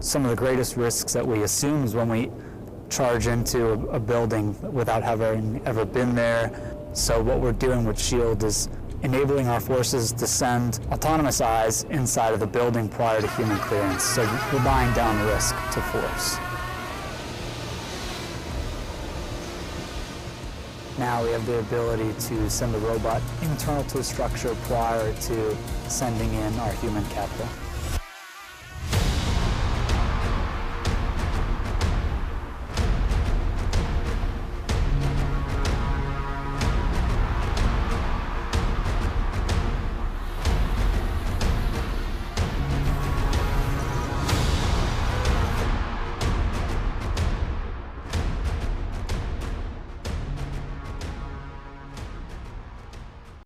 Some of the greatest risks that we assume is when we charge into a building without having ever been there. So what we're doing with SHIELD is enabling our forces to send autonomous eyes inside of the building prior to human clearance. So we're buying down the risk to force. Now we have the ability to send the robot internal to a structure prior to sending in our human capital.